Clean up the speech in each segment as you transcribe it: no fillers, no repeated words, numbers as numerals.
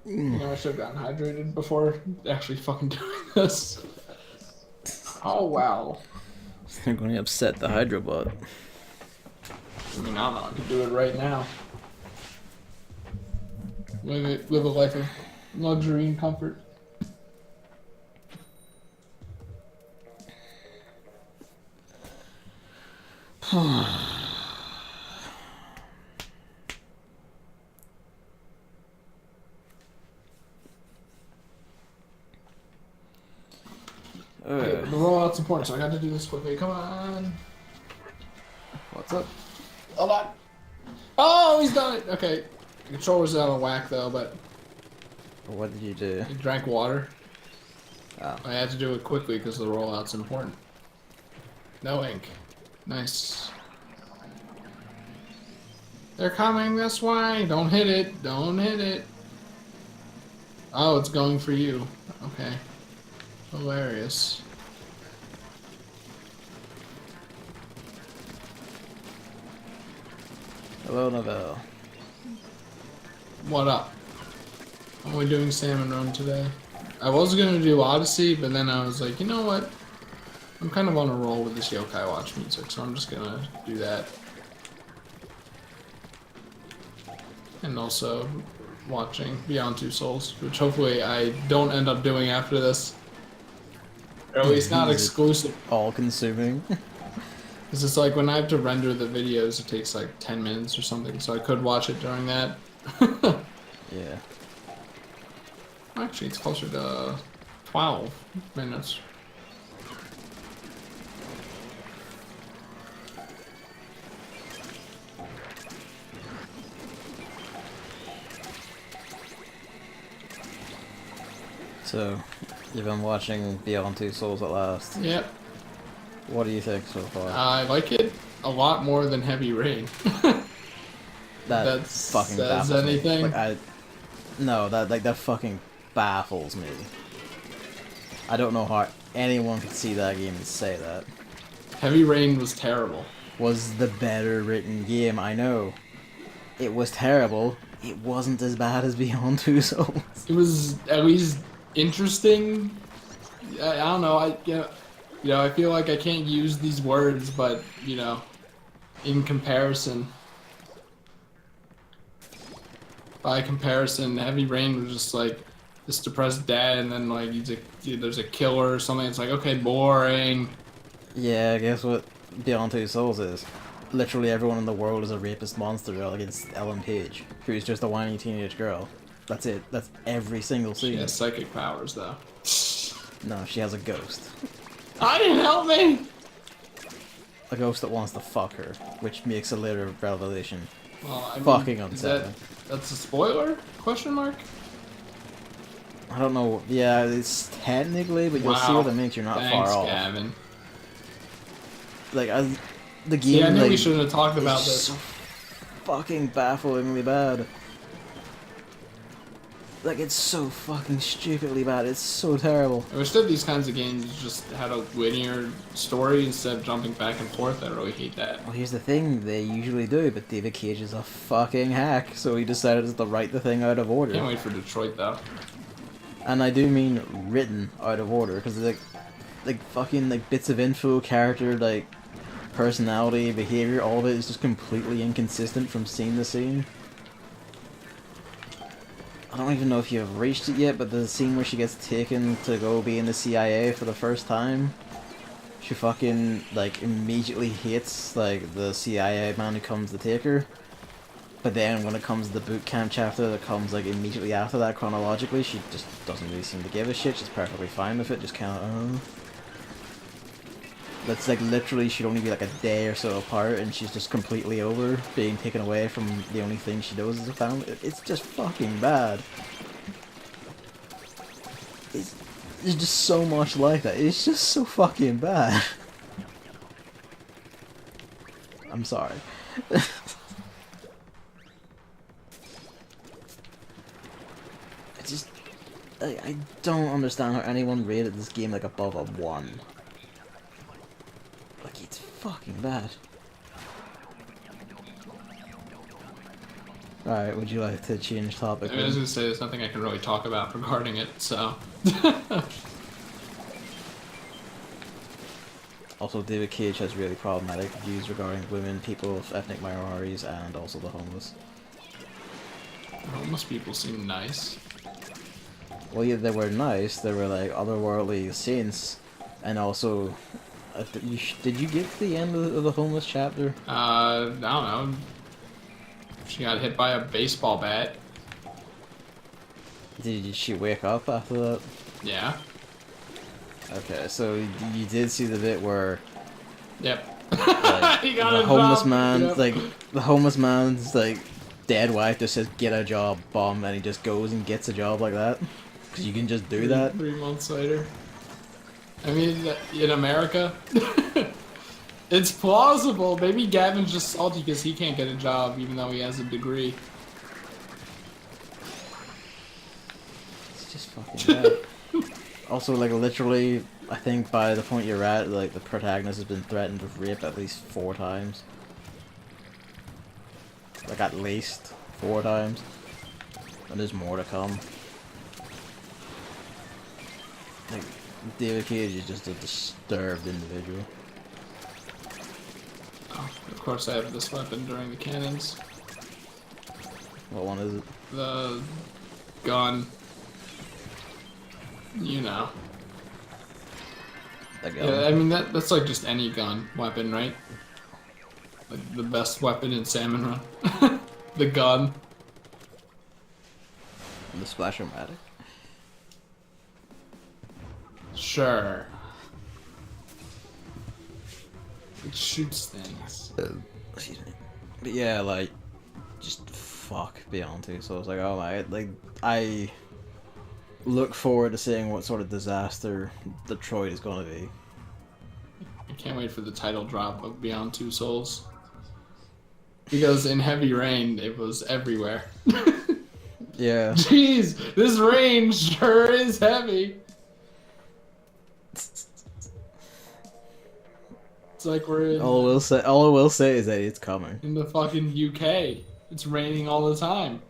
You know, I should have gotten hydrated before actually fucking doing this. Oh, wow. They're going to upset the Hydrobot. I mean, I don't know. I could do it right now. Live a life of luxury and comfort. Okay, but the rollout's important, so I got to do this quickly. Come on. What's up? Hold on. Oh, he's done it. Okay. The controller's out of whack, though, but What did you do? he drank water. Oh. I had to do it quickly because the rollout's important. No ink. Nice. They're coming this way. Don't hit it. Don't hit it. Oh, it's going for you. Okay. Hilarious. Hello, Novell. What up? Only doing Salmon Run today. I was gonna do Odyssey, but then I was like, you know what? I'm kind of on a roll with this Yokai Watch music, so I'm just gonna do that. And also watching Beyond Two Souls, which hopefully I don't end up doing after this. Or at least not exclusive. All-consuming. Because it's like when I have to render the videos, it takes like 10 minutes or something, so I could watch it during that. Yeah. Actually, it's closer to 12 minutes. So, you've been watching Beyond Two Souls at last. Yep. What do you think so far? I like it a lot more than Heavy Rain. That fucking says baffles anything? me. Like, no, that fucking baffles me. I don't know how anyone could see that game and say that. Heavy Rain was terrible. Was the better written game, I know. It was terrible. It wasn't as bad as Beyond Two Souls. It was at least interesting. I don't know. I feel like I can't use these words, but you know, in comparison. By comparison, Heavy Rain was just like this depressed dad, and then like there's a killer or something. It's like, okay, boring. Yeah, guess what Beyond Two Souls is? Literally everyone in the world is a rapist monster against Ellen Page, who's just a whiny teenage girl. That's it. That's every single scene. She has psychic powers, though. No, she has a ghost. I didn't help me. A ghost that wants to fuck her, which makes a later revelation Well, I mean, fucking upsetting. That's a spoiler? Question mark? I don't know. Yeah, it's technically, but you'll see what it makes. You're not far off. Gavin. Like, the game. Yeah, I knew like, we shouldn't have talked about this. So fucking bafflingly bad. Like, it's so fucking stupidly bad. It's so terrible. I wish that these kinds of games just had a linear story instead of jumping back and forth. I really hate that. Well, here's the thing. They usually do, but David Cage is a fucking hack, so he decided to write the thing out of order. Can't wait for Detroit, though. And I do mean written out of order, because like fucking like bits of info, character, like personality, behavior, all of it is just completely inconsistent from scene to scene. I don't even know if you've reached it yet, but the scene where she gets taken to go be in the CIA for the first time, she fucking like immediately hates like the CIA man who comes to take her. But then when it comes to the boot camp chapter that comes like immediately after that chronologically, she just doesn't really seem to give a shit. She's perfectly fine with it, just kind of That's like literally should only be like a day or so apart, and she's just completely over being taken away from the only thing she knows as a family. It's just fucking bad. There's just so much like that. It's just so fucking bad. I'm sorry. I don't understand how anyone rated this game like above a 1. Like, it's fucking bad. Alright, would you like to change topic? I mean, I was gonna say there's nothing I can really talk about regarding it, so. Also, David Cage has really problematic views regarding women, people of ethnic minorities, and also the homeless. Homeless people seem nice. Well, yeah, they were nice. They were like otherworldly saints, and also, did you get to the end of the homeless chapter? I don't know. She got hit by a baseball bat. Did she wake up after that? Yeah. Okay, so you did see the bit where Yep. like, He got the a homeless job. man, Yep. like the homeless man's like dead wife just says get a job, bomb, and he just goes and gets a job like that because you can just do that. 3 months later. I mean, in America, it's plausible. Maybe Gavin's just salty because he can't get a job even though he has a degree. It's just fucking bad. Also, like literally, I think by the point you're at, like the protagonist has been threatened with rape at least 4 times. Like at least 4 times, and there's more to come. Like David Cage is just a disturbed individual. Oh, of course, I have this weapon during the cannons. What one is it? The gun. You know. That Yeah, I mean that's like just any gun weapon, right? Like the best weapon in Salmon Run. The gun. The Splasher-matic. Sure. It shoots things. Excuse me. But yeah, like, just fuck Beyond So I was like, oh my, like, I look forward to seeing what sort of disaster Detroit is going to be. I can't wait for the title drop of Beyond Two Souls. Because in Heavy Rain, it was everywhere. Yeah. Jeez, this rain sure is heavy. It's like we're in, All I will say is that it's coming. in the fucking UK. It's raining all the time.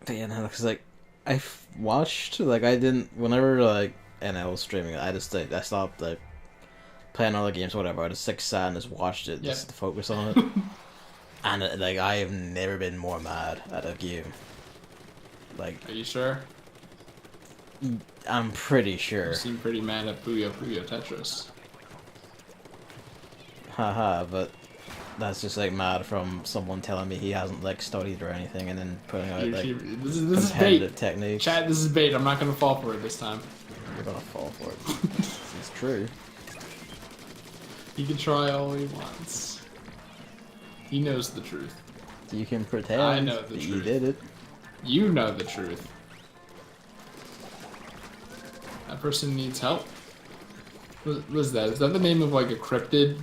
But yeah, no, because like I watched, like I didn't, whenever like NL was streaming, I just like I stopped like playing other games, whatever. I just like sat and just watched it, just to focus on it. And like I have never been more mad at a game. Like, Are you sure? I'm pretty You sure. seem pretty mad at Puyo Puyo Tetris. Haha, but that's just like mad from someone telling me he hasn't like studied or anything, and then putting out like This is competitive bait. techniques. Chat, this is bait. I'm not gonna fall for it this time. You're gonna fall for it. It's true. He can try all he wants. He knows the truth. You can pretend I know the that you truth. did it. You know the truth. That person needs help. What is that? Is that the name of like a cryptid?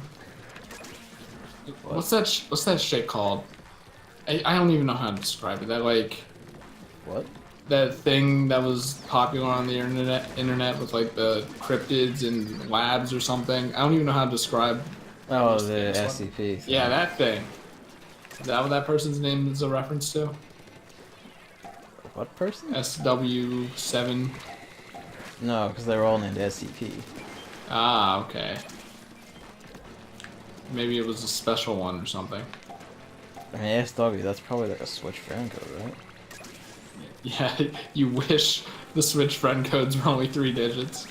What's that shit called? I don't even know how to describe it. That like What? that thing that was popular on the internet with like the cryptids and labs or something. I don't even know how to describe. Oh, these the things. SCP thing. Yeah, that thing. Is that what that person's name is a reference to? What person? SW7. No, because they were all named SCP. Ah, okay. Maybe it was a special one or something. I mean, SW, that's probably like a Switch friend code, right? Yeah, you wish the Switch friend codes were only 3 digits.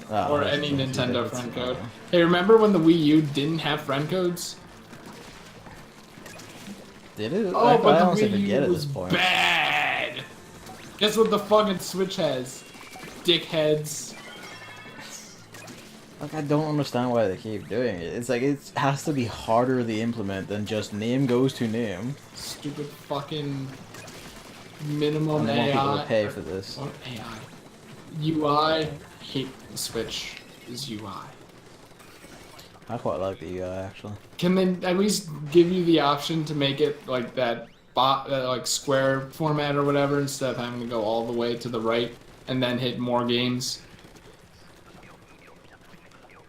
Oh, Or that's any only Nintendo 2 digits. friend code. Hey, remember when the Wii U didn't have friend codes? Did it? Oh, I but the honestly Wii forget U at was this point. bad! Guess what the fucking Switch has? Dickheads. Like, I don't understand why they keep doing it. It's like, it has to be harder to implement than just name goes to name. Stupid fucking minimum I want AI. people to pay for this. What AI? UI. Hate the Switch is UI. I quite like the UI, actually. Can they at least give you the option to make it like that like square format or whatever instead of having to go all the way to the right and then hit more games?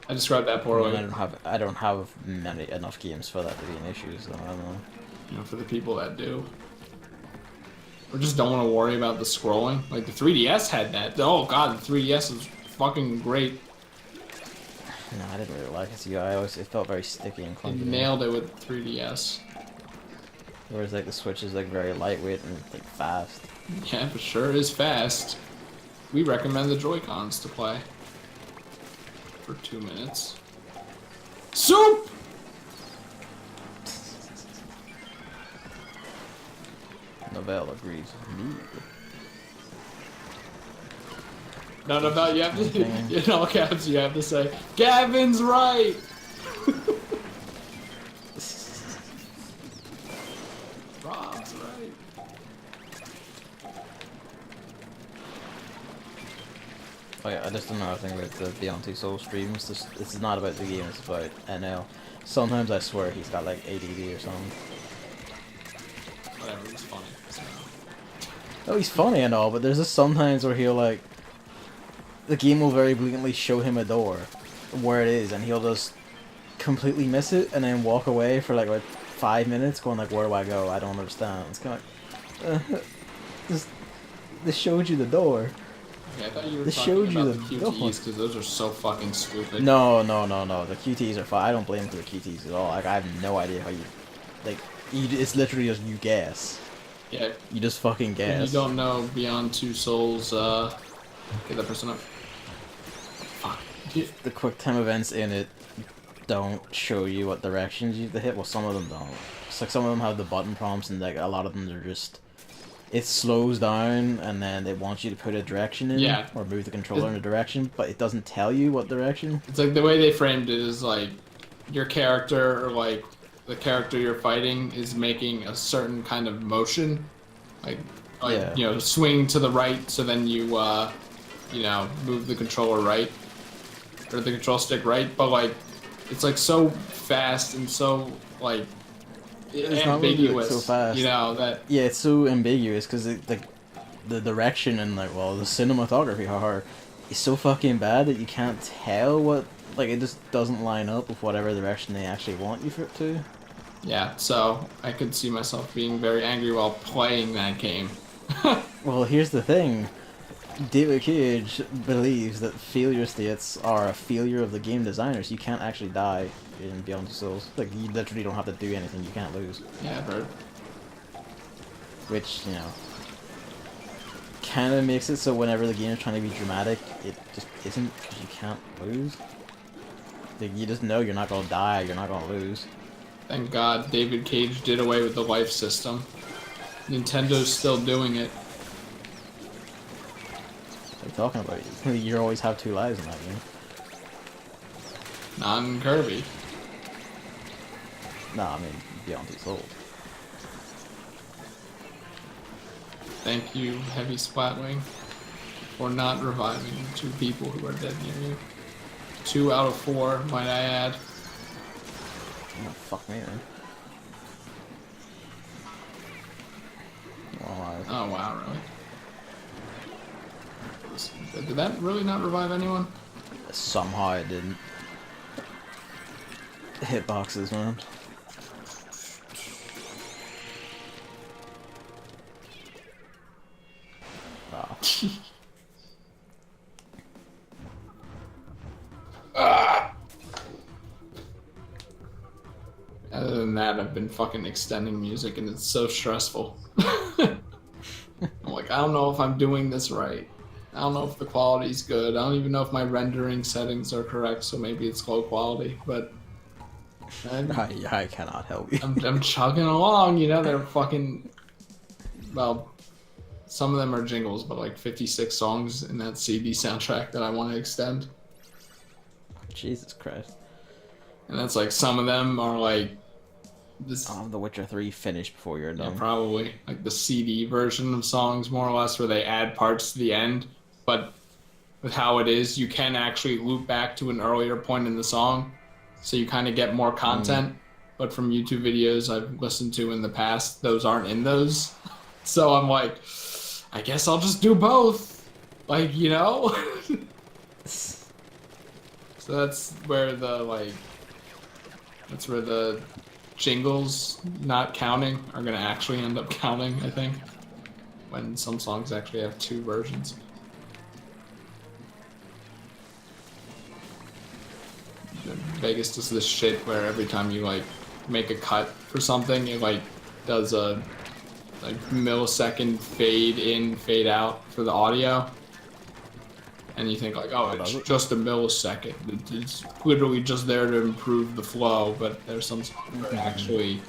I described that I poorly. mean, I don't have enough games for that to be an issue, so I don't know. You know, for the people that do. Or just don't want to worry about the scrolling. Like the 3DS had that. Oh god, the 3DS was fucking great. No, I didn't really like its UI. It felt very sticky and It clunky. nailed it with the 3DS. Whereas like the Switch is like very lightweight and like fast. Yeah, for sure is fast. We recommend the Joy-Cons to play. For 2 minutes. Soup! Novell agrees with me. Not about you have to Okay. in all caps you have to say, Gavin's right! Rob's right. Oh yeah, just another thing with the Beyond Two Souls streams. This is not about the game, it's about NL. Sometimes I swear he's got like ADD or something. Whatever, he's funny. So. Oh, he's funny and all, but there's just sometimes where he'll like... The game will very blatantly show him a door, where it is, and he'll just completely miss it, and then walk away for like 5 minutes, going like, where do I go? I don't understand. It's kind of like... this showed you the door. Okay, I thought you were This talking showed you about the the door. QTEs, because those are so fucking stupid. No. The QTs are fine. I don't blame him for the QTs at all. Like, I have no idea how you... Like, it's literally just you guess. Yeah. You just fucking guess. If you don't know Beyond Two Souls, get that person up. Fuck. The quick time events in it don't show you what directions you have to hit. Well, some of them don't. It's like some of them have the button prompts, and like a lot of them are just... It slows down, and then it wants you to put a direction in, Yeah. or move the controller in a direction, but it doesn't tell you what direction. It's like the way they framed it is like your character, or like the character you're fighting, is making a certain kind of motion, like Yeah. you know, swing to the right, so then you you know, move the controller right, or the control stick right, but like it's like so fast and so like It's not really ambiguous, so fast. you know that. Yeah, it's so ambiguous because like the direction and like the cinematography, is so fucking bad that you can't tell what it just doesn't line up with whatever direction they actually want you for it to. Yeah, so I could see myself being very angry while playing that game. Well, here's the thing. David Cage believes that failure states are a failure of the game designers. You can't actually die in Beyond Two Souls. Like, you literally don't have to do anything. You can't lose. Yeah, I've heard. Which, you know, kind of makes it so whenever the game is trying to be dramatic, it just isn't, because you can't lose. Like, you just know you're not going to die, you're not going to lose. Thank God David Cage did away with the life system. Nintendo's still doing it. What are you talking about? You always have 2 lives in that game. Not in Kirby. Nah, I mean, Beyond Two Souls. Thank you, Heavy Splatwing, for not reviving 2 people who are dead near you. 2 out of 4, might I add. Oh, fuck me, man. Oh wow, really? Did that really not revive anyone? Somehow it didn't. Hitboxes, man. Wow. Other than that, I've been fucking extending music and it's so stressful. I'm like, I don't know if I'm doing this right. I don't know if the quality's good. I don't even know if my rendering settings are correct, so maybe it's low quality, but I cannot help you. I'm chugging along, you know, they're fucking, well, some of them are jingles, but like 56 songs in that CD soundtrack that I want to extend. Jesus Christ. And that's like, some of them are like, this, I'll have The Witcher 3 finished before you're yeah, done. probably, like the CD version of songs, more or less, where they add parts to the end, but with how it is, you can actually loop back to an earlier point in the song, so you kind of get more content. But from YouTube videos I've listened to in the past, those aren't in those. So I'm like, I guess I'll just do both. Like, you know? So that's where the jingles not counting are gonna actually end up counting, I think. When some songs actually have 2 versions. Vegas does this shit where every time you like make a cut for something, it like does a like millisecond fade in, fade out for the audio. And you think like, oh, it's just a millisecond. It's literally just there to improve the flow, but there's some where it actually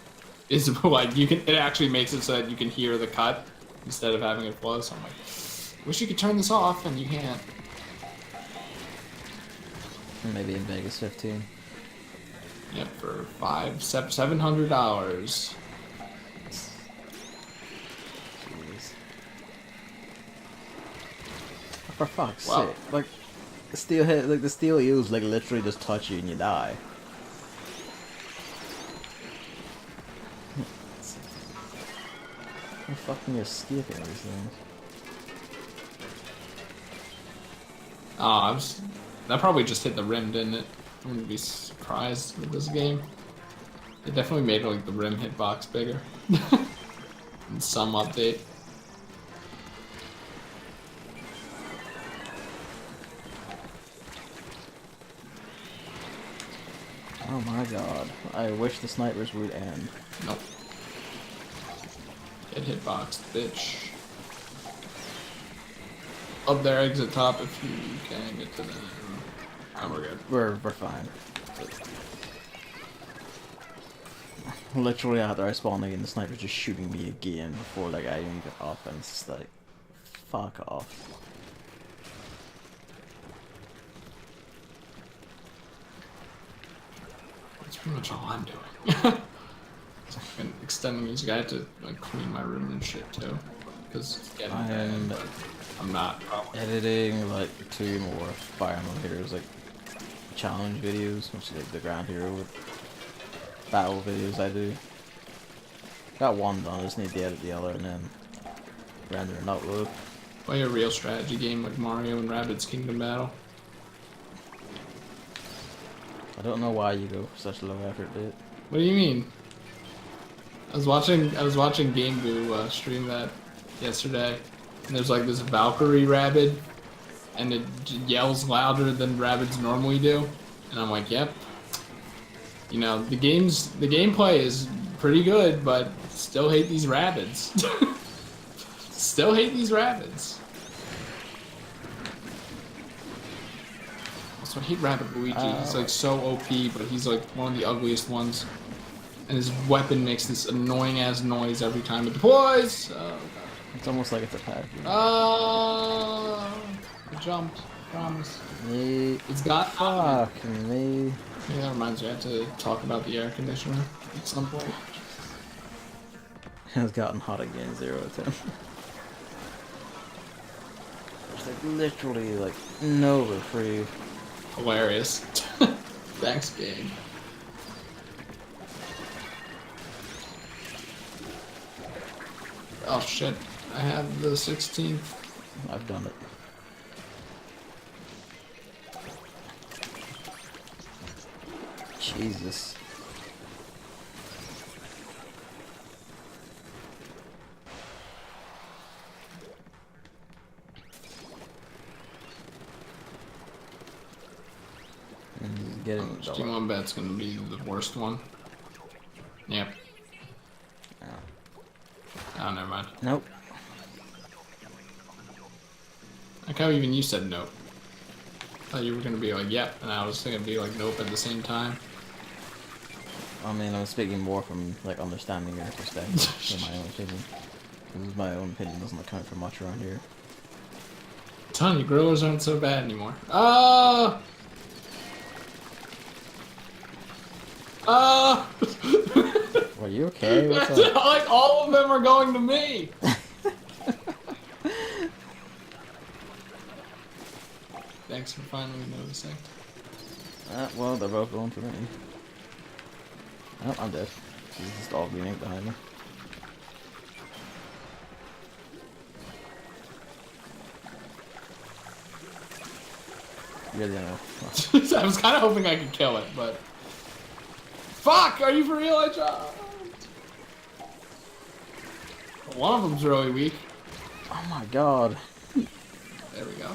is like it actually makes it so that you can hear the cut instead of having it flow. So I'm like, wish you could turn this off, and you can't. Maybe in Vegas 15. Yep, for $700. Jeez. For fuck's Wow. sake. Like the steel eels like literally just touch you and you die. How fucking escaping these things. Oh, that probably just hit the rim, didn't it? I wouldn't be surprised with this game. It definitely made like the rim hitbox bigger. In some update. Oh my god. I wish the snipers would end. Nope. Get hitboxed, bitch. Up there, exit top if you can get to them. Oh, we're good. We're fine. Literally after I spawned again, the sniper's just shooting me again before like I even get up, and it's just like, fuck off. That's pretty much all I'm doing. I've been extending these guys to like clean my room and shit too, because it's getting bad. But I'm not probably editing like 2 more Fire Emblem Heroes like challenge videos, which is like the ground hero with battle videos I do. Got one done, I just need to edit the other and then render and upload. play a real strategy game like Mario and Rabbids Kingdom Battle. I don't know why you go for such a low effort bit. What do you mean? I was watching Game Boo stream that yesterday, and there's like this Valkyrie rabbit, and it yells louder than rabbits normally do, and I'm like, yep. You know, the gameplay is pretty good, but still hate these rabbits. Still hate these rabbits. Also, I hate Rabbit Luigi. He's like so OP, but he's like one of the ugliest ones. And his weapon makes this annoying ass noise every time it deploys. Oh, God. It's almost like it's a pack. I jumped. Promise. Me. It's got. Fuck me. Yeah, that reminds me. I have to talk about the air conditioner at some point. It's gotten hot again. 0 to 10. There's like literally like no reprieve. Hilarious. Thanks, game. Oh shit! I have the 16th. I've done it. Jesus. Getting 1 bet's gonna be the worst one. Yep. Oh, never mind. Nope. Like how even you said nope. I thought you were gonna be like yep, and I was gonna be like nope at the same time. I mean, I'm speaking more from like understanding your perspective than my own opinion. Because my own opinion doesn't account for much around here. I'm telling you, growers aren't so bad anymore. Oh! Oh! Are you okay? What's up? Like all of them are going to me. Thanks for finally noticing. Well, they're both going for me. Oh, I'm dead. There's just all green ink behind me. really know. I was kind of hoping I could kill it, but fuck! Are you for real? I jumped. One of them's really weak. Oh my god. There we go.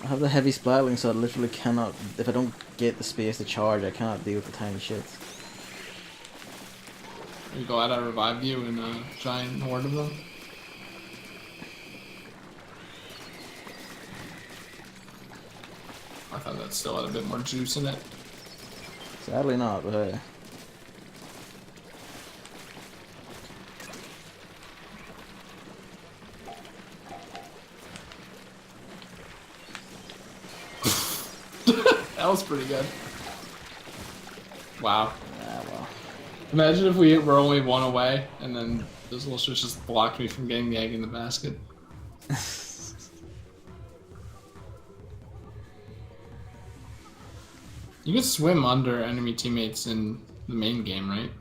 I have the heavy splatling, so I literally cannot. If I don't get the space to charge, I cannot deal with the tiny shits. Are you glad I revived you in a giant horde of them? I thought that still had a bit more juice in it. Sadly not, but hey. That was pretty good. Wow. Ah, well. Imagine if we were only one away, and then those little shits just blocked me from getting the egg in the basket. You can swim under enemy teammates in the main game, right?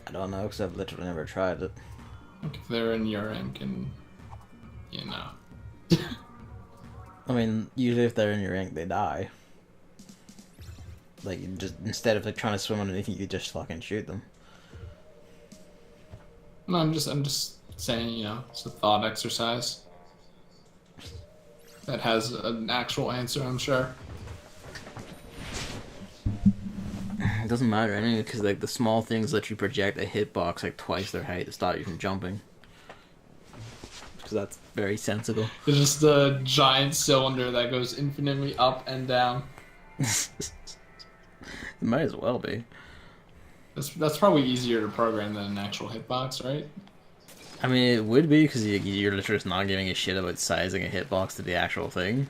I don't know, because I've literally never tried it. Like if they're in your rank and, you know. I mean, usually if they're in your rank, they die. Like, you just, instead of like trying to swim underneath you, you just fucking shoot them. No, I'm just saying, you know, it's a thought exercise. That has an actual answer, I'm sure. It doesn't matter anyway, because like the small things let you project a hitbox like twice their height to stop you from jumping. Because that's very sensible. It's just a giant cylinder that goes infinitely up and down. It might as well be. That's probably easier to program than an actual hitbox, right? I mean, it would be, because you're literally just not giving a shit about sizing a hitbox to the actual thing.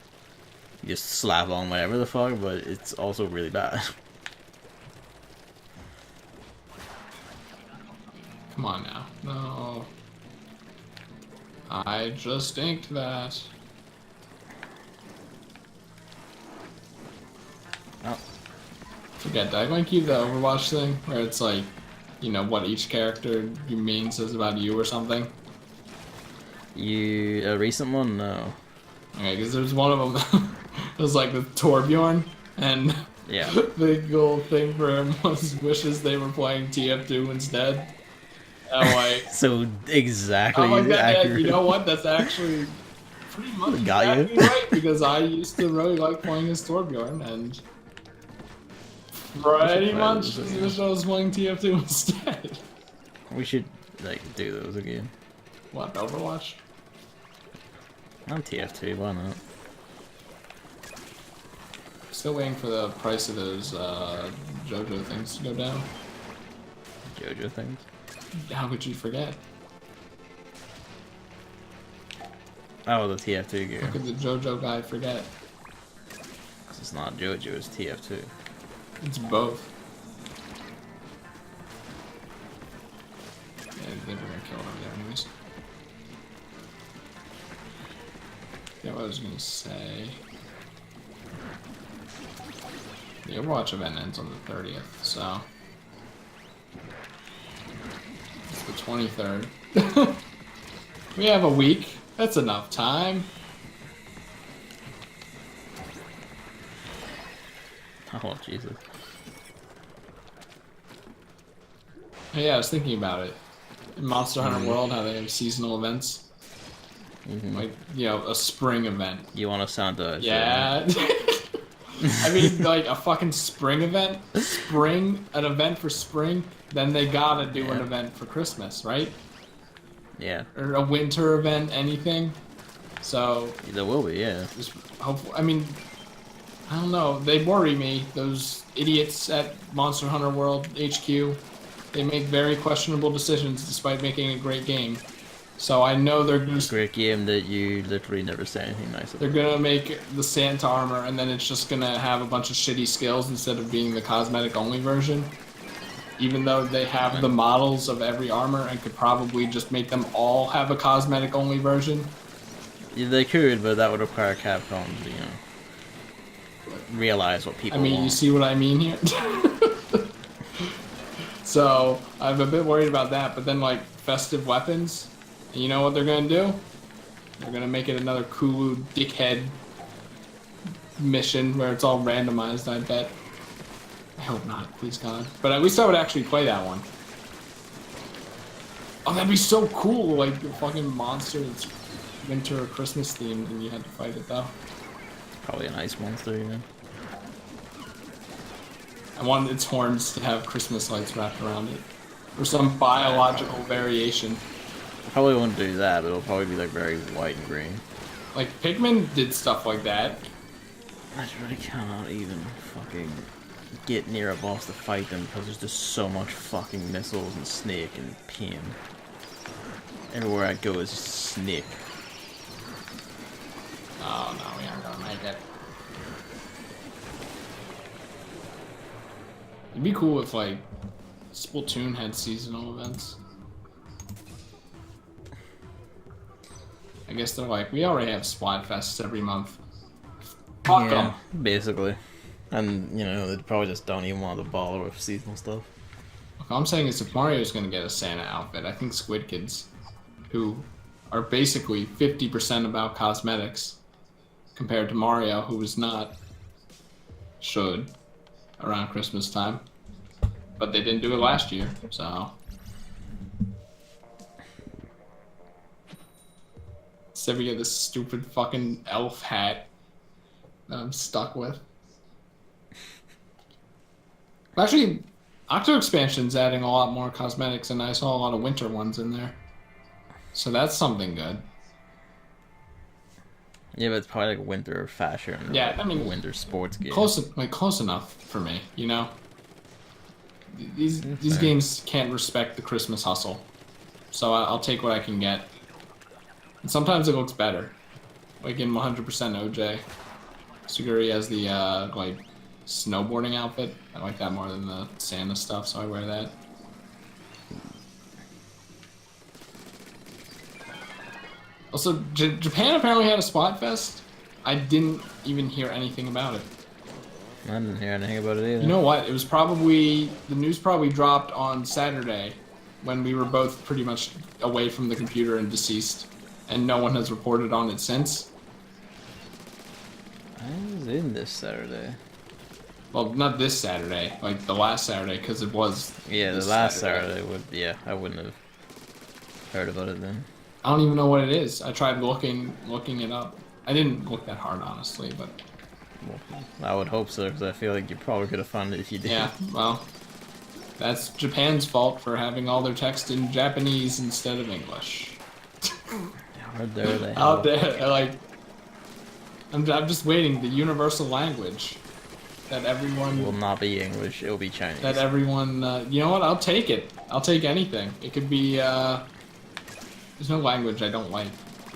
You just slap on whatever the fuck, but it's also really bad. Come on now. No. I just inked that. Oh. Forget that. I'm going to keep the Overwatch thing, where it's like, you know, what each character you main says about you or something. A recent one? No. Okay, because there's one of them it was like with Torbjorn, and Yeah. the goal thing for him was wishes they were playing TF2 instead. I'm like, So exactly I'm like that, accurate. you know what? That's actually pretty much Got you. exactly right, because I used to really like playing as Torbjorn, and pretty much wish I was playing TF2 instead. We should like do those again. What, Overwatch? On TF2, why not? Still waiting for the price of those JoJo things to go down. JoJo things. How could you forget? Oh, the TF2 How gear. could the JoJo guy forget? 'Cause it's not JoJo, it's TF2. It's both. Yeah, I think we're gonna kill it over there anyways. Yeah, what I was gonna say. The Overwatch event ends on the 30th, so it's the 23rd. We have a week. That's enough time. Oh, Jesus. Yeah, I was thinking about it. In Monster Hunter World, how they have seasonal events. Like, you know, a spring event. You want to sound Yeah. I mean, like, a fucking spring event? An event for spring? Then they gotta do an event for Christmas, right? Yeah. Or a winter event, anything. So, There will be, yeah. just hopefully, I mean, I don't know. They worry me, those idiots at Monster Hunter World HQ. They make very questionable decisions despite making a great game. So I know they're just Great game that you literally never say anything nice about. they're gonna make the Santa armor, and then it's just gonna have a bunch of shitty skills instead of being the cosmetic only version. Even though they have the models of every armor and could probably just make them all have a cosmetic only version. Yeah, they could, but that would require Capcom to, you know, realize what people I mean, want. you see what I mean here? So, I'm a bit worried about that, but then, like, festive weapons, and you know what they're gonna do? They're gonna make it another Kulu dickhead mission where it's all randomized, I bet. I hope not, please God. But at least I would actually play that one. Oh, that'd be so cool, like the fucking monster that's winter or Christmas themed and you had to fight it though. Probably an ice monster, yeah. I want its horns to have Christmas lights wrapped around it. Or some biological variation. I probably won't do that, but it'll probably be like very white and green. Like Pikmin did stuff like that. I really cannot even fucking get near a boss to fight them because there's just so much fucking missiles and snake and pain. Everywhere I go is just snake. Oh no, we aren't gonna make it. It'd be cool if like Splatoon had seasonal events. I guess they're like, we already have Splatfests every month. Fuck them. Basically. And, you know, they probably just don't even want to bother with seasonal stuff. All I'm saying is if Mario's gonna get a Santa outfit, I think Squid Kids, who are basically 50% about cosmetics, compared to Mario, who is not, should, around Christmas time. But they didn't do it last year, so... Instead we get this stupid fucking elf hat that I'm stuck with. Actually, Octo Expansion's adding a lot more cosmetics, and I saw a lot of winter ones in there. So that's something good. Yeah, but it's probably like winter fashion. Yeah, like I mean, winter sports game. close enough for me, you know. These games can't respect the Christmas hustle, so I'll take what I can get. And sometimes it looks better, like in 100% OJ. Suguri has the like snowboarding outfit. I like that more than the Santa stuff, so I wear that. Also, Japan apparently had a Splatfest. I didn't even hear anything about it. I didn't hear anything about it either. You know what? It was probably... The news probably dropped on Saturday when we were both pretty much away from the computer and deceased. And no one has reported on it since. I was in this Saturday. Well, not this Saturday. Like, the last Saturday, because it was... Yeah, the last Saturday would... Yeah, I wouldn't have heard about it then. I don't even know what it is. I tried looking it up. I didn't look that hard, honestly, but... Well, I would hope so, because I feel like you probably could have found it if you did. Yeah, well... That's Japan's fault for having all their text in Japanese instead of English. Or there they Out there, like... I'm just waiting. The universal language that everyone... Will not be English, it'll be Chinese. That everyone... you know what? I'll take it. I'll take anything. It could be... There's no language I don't like.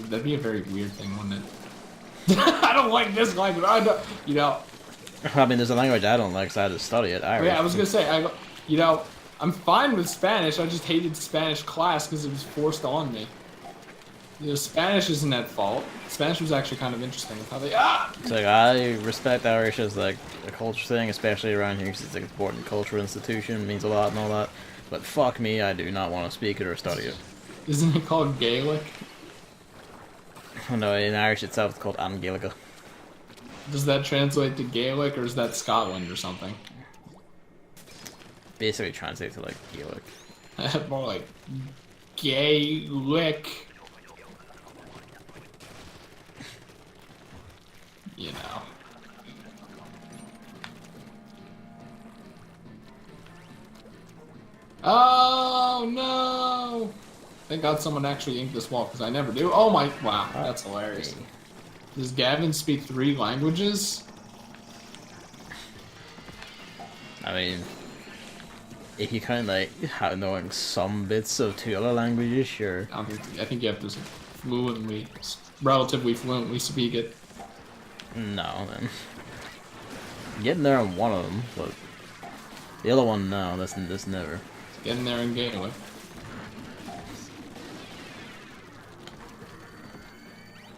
That'd be a very weird thing, wouldn't it? I don't like this language. I don't... You know... I mean, there's a language I don't like, so I had to study it. Yeah, I was gonna say, you know, I'm fine with Spanish. I just hated Spanish class because it was forced on me. You know, Spanish isn't at fault. Spanish was actually kind of interesting with how they... It's like, I respect Irish as, like, a culture thing, especially around here, because it's like an important cultural institution, means a lot and all that. But fuck me, I do not want to speak it or study it. Isn't it called Gaelic? Oh, no, in Irish itself, it's called Angelica. Does that translate to Gaelic, or is that Scotland or something? Basically translates to, like, Gaelic. More like... Gaelic. You know. Oh no! Thank God someone actually inked this wall because I never do. Oh my! Wow, that's hilarious. Does Gavin speak 3 languages? I mean, if you kind of like knowing some bits of 2 other languages, sure. I think you have to relatively fluently speak it. No, then. Getting there on one of them, but the other one, no, that's never. Getting there in Gaelic.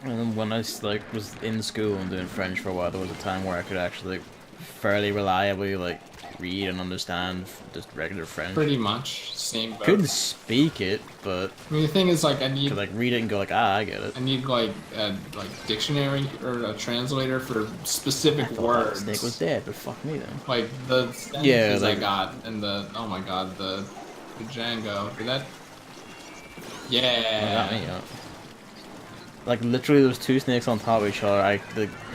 And then when I like was in school and doing French for a while, there was a time where I could actually fairly reliably like read and understand just regular French. Pretty much same. Boat. Couldn't speak it, but I mean, the thing is, like, I need could like read it and go like, ah, I get it. I need like a dictionary or a translator for specific words. Snake was dead, but fuck me then. Like the sentences I got and the oh my god the Django. Did that? Yeah. Got me up. Like literally, there was two snakes on top of each other. I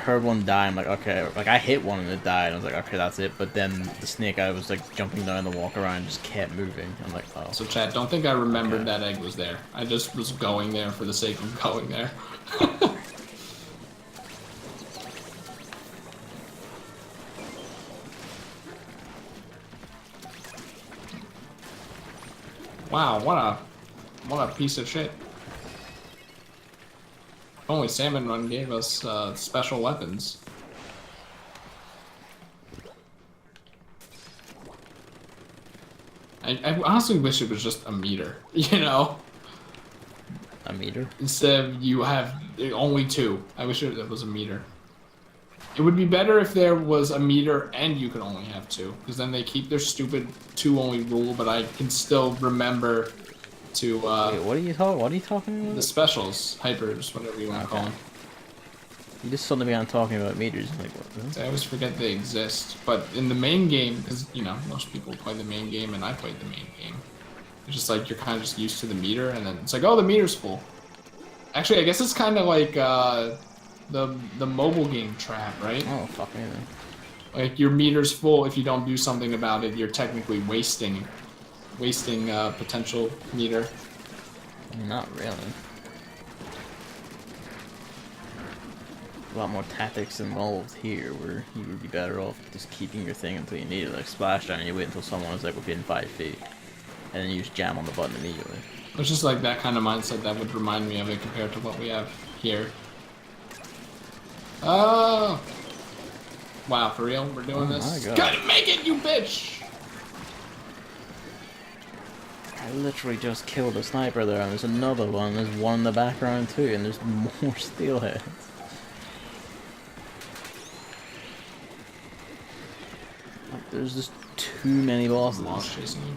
heard one die. I'm like, okay. Like I hit one and it died. I was like, okay, that's it. But then the snake I was like jumping down the walk around just kept moving. I'm like, oh. So chat, don't think I remembered that egg was there. I just was going there for the sake of going there. Wow, what a piece of shit. Only Salmon Run gave us special weapons. I honestly wish it was just a meter, you know? A meter? Instead of you have only two. I wish it was a meter. It would be better if there was a meter and you could only have two, because then they keep their stupid two only rule, but I can still remember to wait, what are you talking about? The specials, hypers, whatever you want to call them. You just suddenly began talking about meters. I'm like, what? I always forget they exist, but in the main game, because you know most people play the main game, and I played the main game. It's just like you're kind of just used to the meter, and then it's like, oh, the meter's full. Actually, I guess it's kind of like the mobile game trap, right? Oh, fuck me then. Like your meter's full. If you don't do something about it, you're technically wasting potential meter. Not really. A lot more tactics involved here, where you would be better off just keeping your thing until you need it, like splashdown, and you wait until someone is like within 5 feet, and then you just jam on the button immediately. It's just like that kind of mindset that would remind me of it compared to what we have here. Oh! Wow, for real? We're doing this? Gotta make it, you bitch! I literally just killed a sniper there, and there's another one, there's one in the background too, and there's more steelheads. There's just too many bosses. Chasing you.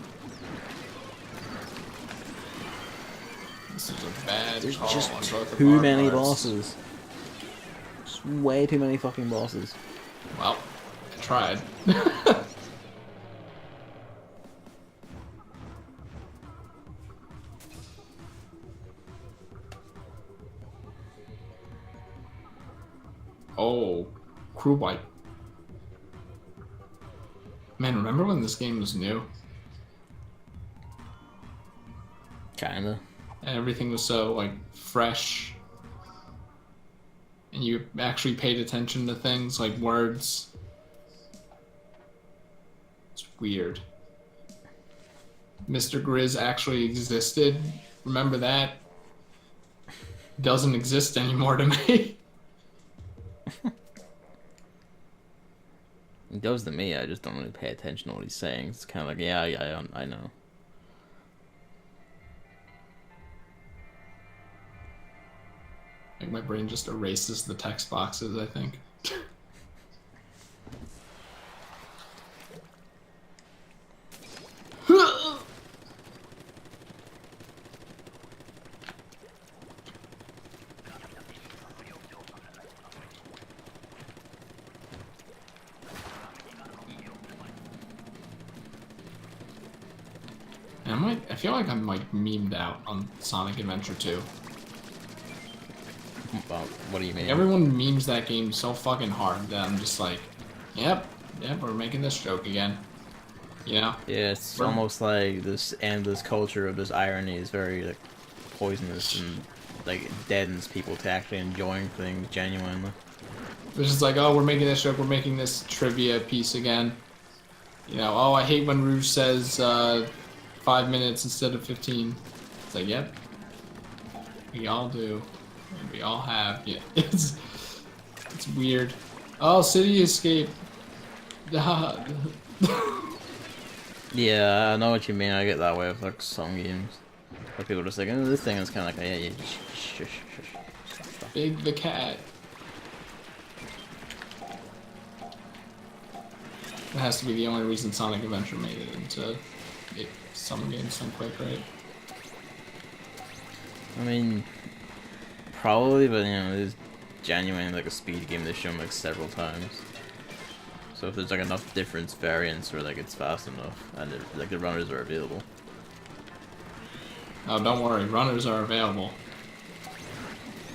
This is a bad There's call just on both too of many our parts. bosses. Just way too many fucking bosses. Well, I tried. Oh, crew wipe. Man, remember when this game was new? Kinda. And everything was so, like, fresh. And you actually paid attention to things, like words. It's weird. Mr. Grizz actually existed. Remember that? Doesn't exist anymore to me. He does to me, I just don't really pay attention to what he's saying. It's kind of like, yeah, I know. Like my brain just erases the text boxes, I think. I feel like I'm like memed out on Sonic Adventure 2. Well, what do you mean? Everyone memes that game so fucking hard that I'm just like, yep, we're making this joke again. You know? Yeah, it's almost like this endless culture of this irony is very like poisonous and like it deadens people to actually enjoying things genuinely. It's just like, oh, we're making this joke, we're making this trivia piece again. You know, oh, I hate when Rouge says 5 minutes instead of 15. It's like, yep, we all do. We all have. Yeah, it's weird. Oh, City Escape. Yeah, I know what you mean. I get that way with like some games. Where people are just like, oh, this thing is kind of like, yeah, shush. Big the cat. That has to be the only reason Sonic Adventure made it into some games so quick, right? I mean, probably, but you know, it's genuinely like a speed game they've shown like several times. So if there's like enough different variants where like it's fast enough and like the runners are available. Oh, don't worry, runners are available.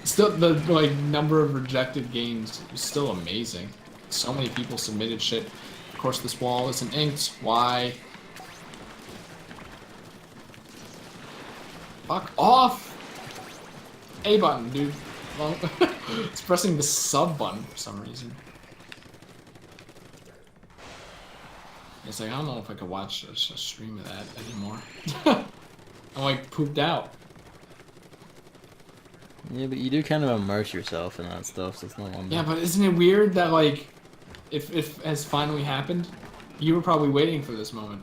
Still, the like number of rejected games is still amazing. So many people submitted shit. Of course, this wall isn't inked. Why? Fuck off! A button, dude. Well, it's pressing the sub button for some reason. It's like, I don't know if I could watch a stream of that anymore. I'm like pooped out. Yeah, but you do kind of immerse yourself in that stuff, so it's no wonder. Yeah, but isn't it weird that, like, if it has finally happened, you were probably waiting for this moment.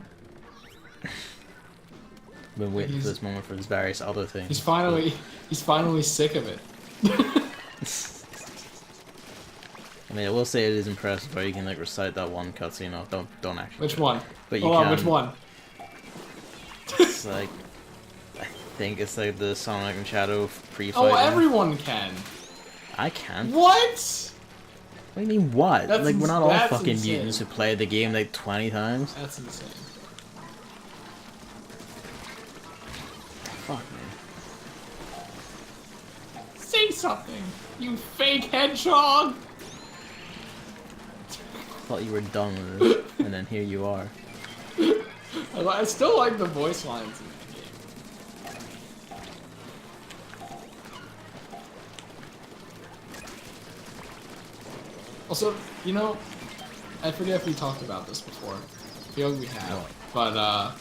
Been waiting for this moment for his various other things. He's finally sick of it. I mean, I will say it is impressive how you can like recite that one cutscene off. Don't actually. Which one? But you Hold can. on, which one? It's like, I think it's like the Sonic and Shadow pre-fight. Oh, everyone can. I can't. What? What do you mean what? That's Like we're not all that's fucking insane. mutants who played the game like 20 times. That's insane. Fuck man. Say something, you fake hedgehog! Thought you were done with it, and then here you are. I still like the voice lines in that game. Also, you know, I forget if we talked about this before. I feel like we have. No. But,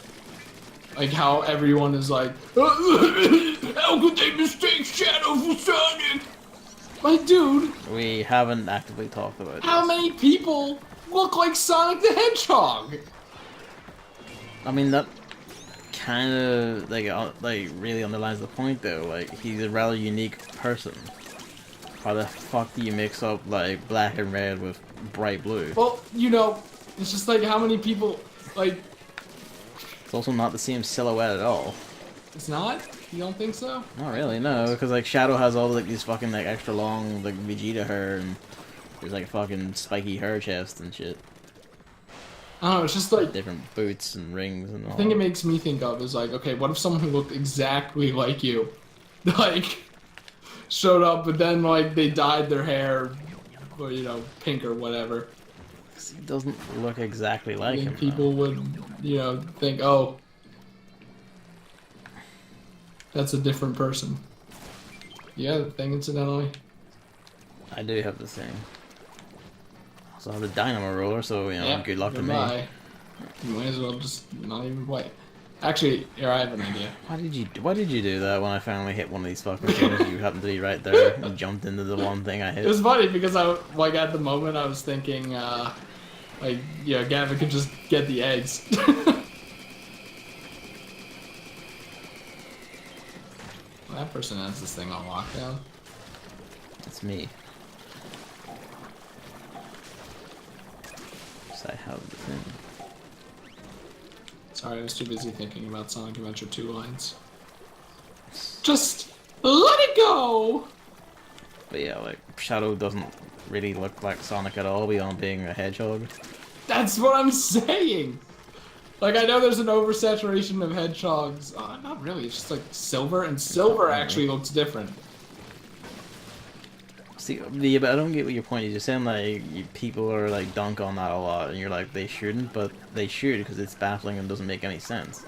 like how everyone is like, how could they mistake Shadow for Sonic? Like, dude, We haven't actively talked about how this. many people look like Sonic the Hedgehog? I mean that kind of like really underlines the point though. Like he's a rather unique person. How the fuck do you mix up like black and red with bright blue? Well, you know, it's just like how many people, like, It's also not the same silhouette at all. it's not? You don't think so? Not really, no, because like Shadow has all like these fucking like extra long like Vegeta hair and there's like fucking spiky hair chest and shit. I don't know, it's just like, Different boots and rings and all. the thing it makes me think of is like, okay, what if someone who looked exactly like you, like, showed up, but then like they dyed their hair, or you know, pink or whatever. He doesn't look exactly like And him. people would, you know, think, oh, that's a different person. Yeah, the thing incidentally. though. I do have the thing. Also I have the dynamo roller, so you know, Yeah, good luck to me. goodbye. You might as well just not even play. Actually, here I have an idea. Why did you do that when I finally hit one of these fucking things? You happened to be right there and jumped into the one thing I hit. It was funny because I, like, at the moment I was thinking, like, yeah, Gavin could just get the eggs. That person has this thing on lockdown. It's me. So I have the thing. Sorry, I was too busy thinking about Sonic Adventure 2 lines. Just let it go! But yeah, like, Shadow doesn't really look like Sonic at all beyond being a hedgehog. That's what I'm saying! Like, I know there's an oversaturation of hedgehogs. Not really, it's just like silver, and silver actually looks different. See, yeah, but I don't get what your point is. You're saying, like, people are, like, dunk on that a lot, and you're like, they shouldn't, but they should, because it's baffling and doesn't make any sense.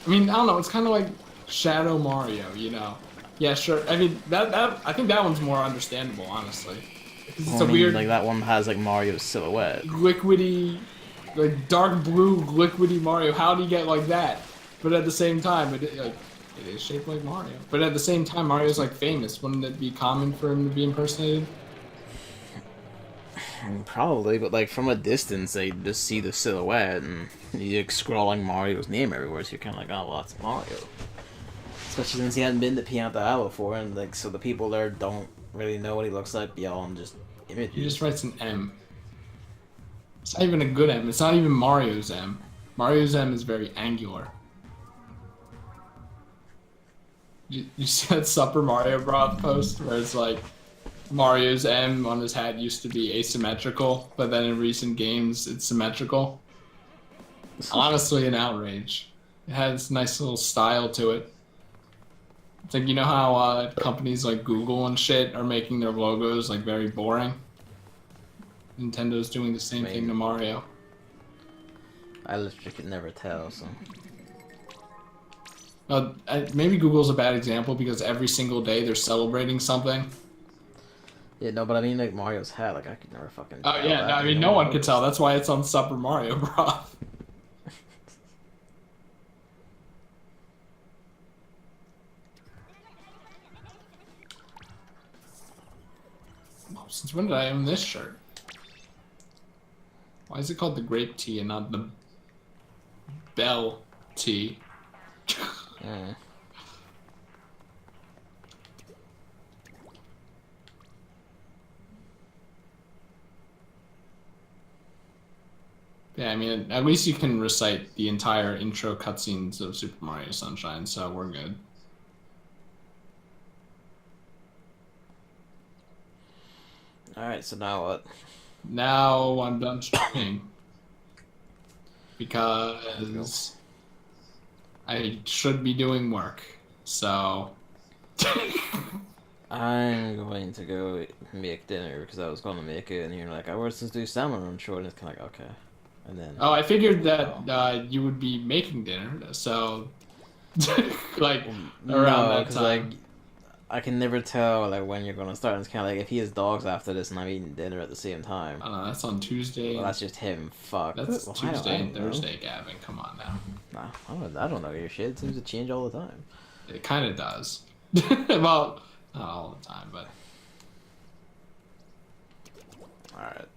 I mean, I don't know, it's kind of like Shadow Mario, you know? Yeah, sure. I mean, I think that one's more understandable, honestly. Because it's Well, a weird, like, that one has, like, Mario's silhouette. liquidy, like, dark blue, liquidy Mario. How do you get like that? But at the same time, it is shaped like Mario. But at the same time, Mario's, like, famous. Wouldn't it be common for him to be impersonated? Probably, but, like, from a distance, they just see the silhouette, and you're like, scrolling Mario's name everywhere, so you're kind of like, oh, well, that's Mario. Especially since he hadn't been to Pianta Isle before, and, like, so the people there don't really know what he looks like beyond just images. He just writes an M. It's not even a good M. It's not even Mario's M. Mario's M is very angular. You see that Super Mario Bros. Post where it's like Mario's M on his hat used to be asymmetrical, but then in recent games it's symmetrical. Honestly, an outrage. It has a nice little style to it. It's like, you know how companies like Google and shit are making their logos like very boring? Nintendo's doing the same thing to Mario. I literally could never tell, so. Maybe Google's a bad example because every single day they're celebrating something. Yeah, no, but I mean, like, Mario's hat, like, I could never fucking tell. Oh, yeah, no, I mean, no one could tell. That's why it's on Super Mario Bros. Since when did I own this shirt? Why is it called the grape tea and not the bell tea? Mm. Yeah, I mean, at least you can recite the entire intro cutscenes of Super Mario Sunshine, so we're good. Alright, so now what? Now I'm done streaming. Because I should be doing work, so... I'm going to go make dinner because I was going to make it, and you're like, I was to do salmon on shore, and it's kind of like, okay. And then... Oh, I figured that you would be making dinner, so... like, around that time. Like, I can never tell like when you're gonna start. And it's kind of like if he has dogs after this and I'm eating dinner at the same time. I don't know, that's on Tuesday. Well, that's just him. Fuck. That's Tuesday and Thursday, Gavin. Come on now. Nah, I don't know your shit. It seems to change all the time. It kind of does. Well, not all the time, but... Alright.